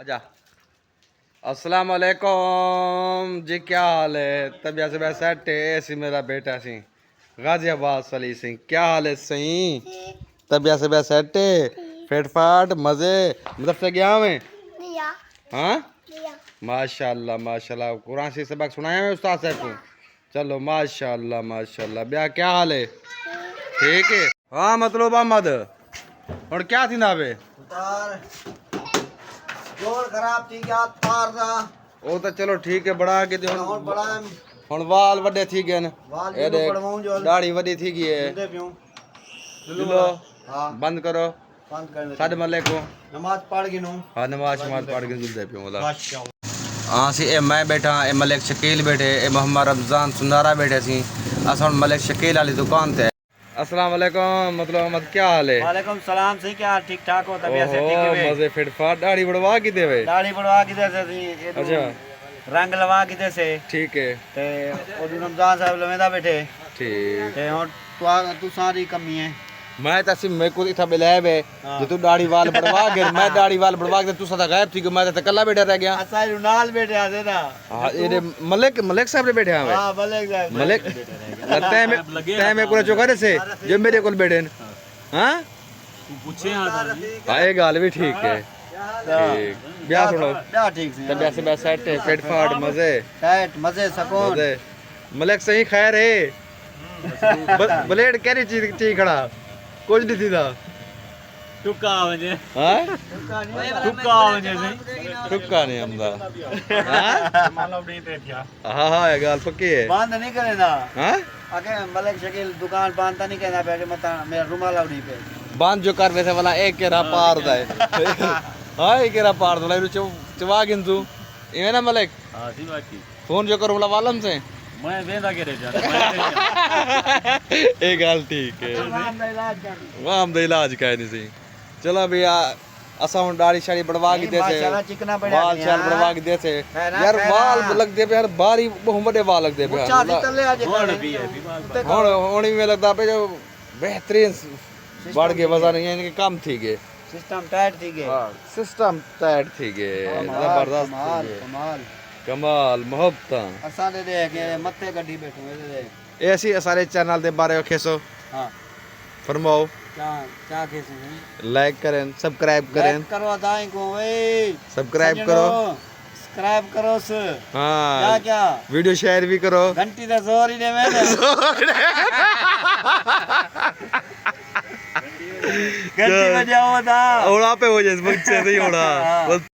आजा। अस्सलाम वालेकुम जी, क्या हाल है? तबीयत से वैसा है ऐसी मेरा बेटा सी गाजियाबाद सली सिंह, क्या हाल है? सही तबीयत से वैसा है फिट फाट मजे मतलब से गया मैं। हाँ माशाल्लाह माशाल्लाह, कुरान से सबक सुनाया मैं उस्ताद साहब को। चलो माशाल्लाह माशाल्लाह। ब्याह क्या हाल है? ठीक है। हाँ मतलब अहमद और क्या थी ना बे जोर खराब थी क्या तार दा वो तो चलो ठीक है, बढ़ा के दो और बड़ा हुन वाल वड्डे थी गए न। वाल ए जो देख पड़वाऊं जो दाढ़ी वड्डी थी गई है। दे पियो लो हां बंद करो बंद कर दे। साढ़े मल्ले को नमाज पढ़ गिनो। हाँ नमाज शमाज पढ़ के जुलते पियो मतलब। माशाअल्लाह। हाँ सी ए मैं बैठा ए मलिक शकील बैठे ए मोहम्मद रमजान सुंदारा बैठे सी अस हुन मलिक शकील वाली दुकान ते। अस्सलाम वालेकुम मतलब अहमद, क्या हाल है? वालेकुम सलाम। सही क्या ठीक ठाक हो? तबीयत से ठीक ओहो है? मजे फिट फाट। दाढ़ी बढ़वा की देवे? दाढ़ी बढ़वा किधर से थी? ये तो अच्छा रंग लवा किधर से? ठीक है ते ओदू रमजान साहब लवेदा बैठे ठीक। ते और तू सारी कमी है। मैं तो सिर्फ मेरे को इतना बिलाए बे हाँ। जो तू दाढ़ी वाल बढ़वा के मैं दाढ़ी वाल बढ़वा के तू सदा गायब थी, मैं तो कल्ला बैठा रह गया। अच्छा नाल बैठे आते ना। हाँ ये मलिक मलिक साहब ने बैठे हैं। हां मलिक साहब मलिक लगता है मैं को चौकर से जो मेरे को बैठे न। हाँ तू पूछे हां ये गाल भी ठीक है। ठीक ब्याह सुनो क्या ठीक से तब ऐसे बैठ सेट फिट फाट मजे टाइट मजे सुकून। मजे मलिक सही खैर है। ब्लेड कैरी चीज चीज खड़ा कुछ नहीं थी था। टुक्का वजे हाँ टुक्का वजे टुक्का नहीं हमदा। हाँ हाँ ये गाल पक्की है। बंद नहीं करे ना। हाँ आके मलिक शकील दुकान बांधता नहीं कहना पे मत मेरा रुमाल आवड़ी पे बांध जो कर वैसे वाला एक केरा पार दा है। हाँ एक केरा पार दा है चवा गिनतू ये ना मलिक। हां सी बात की फोन जो करो वाला वालम से मैं वेंदा के रे जा एक गाल ठीक है। वहाँ हम इलाज का नहीं सही। चलो भैया असा हुन दाढ़ी शाड़ी बढ़वा के देसे माशाल्लाह चिकना बढ़िया वाल शाल बढ़वा के देसे यार वाल लग दे पे यार बारी बहुत बड़े वाल लग दे पे चादी तले आज हुन में लगता पे जो बेहतरीन बढ़ के वजन नहीं है इनके काम थी गए सिस्टम टाइट थी गए सिस्टम टाइट थी गए जबरदस्त कमाल थी गए। कमाल कमाल मोहब्बत असा दे दे के मत्थे गड्डी बैठो दे दे ऐसी सारे चैनल के बारे में खेसो हां फरमाओ क्या क्या कैसे लाइक करें सब्सक्राइब करें करो दाई को ए सब्सक्राइब करो सब्सक्राइब करो से क्या हाँ क्या वीडियो शेयर भी करो। घंटी दा जोर ही दे मैंने घंटी बजाओ दा ओड़ा पे हो जाए मुझसे नहीं ओड़ा बस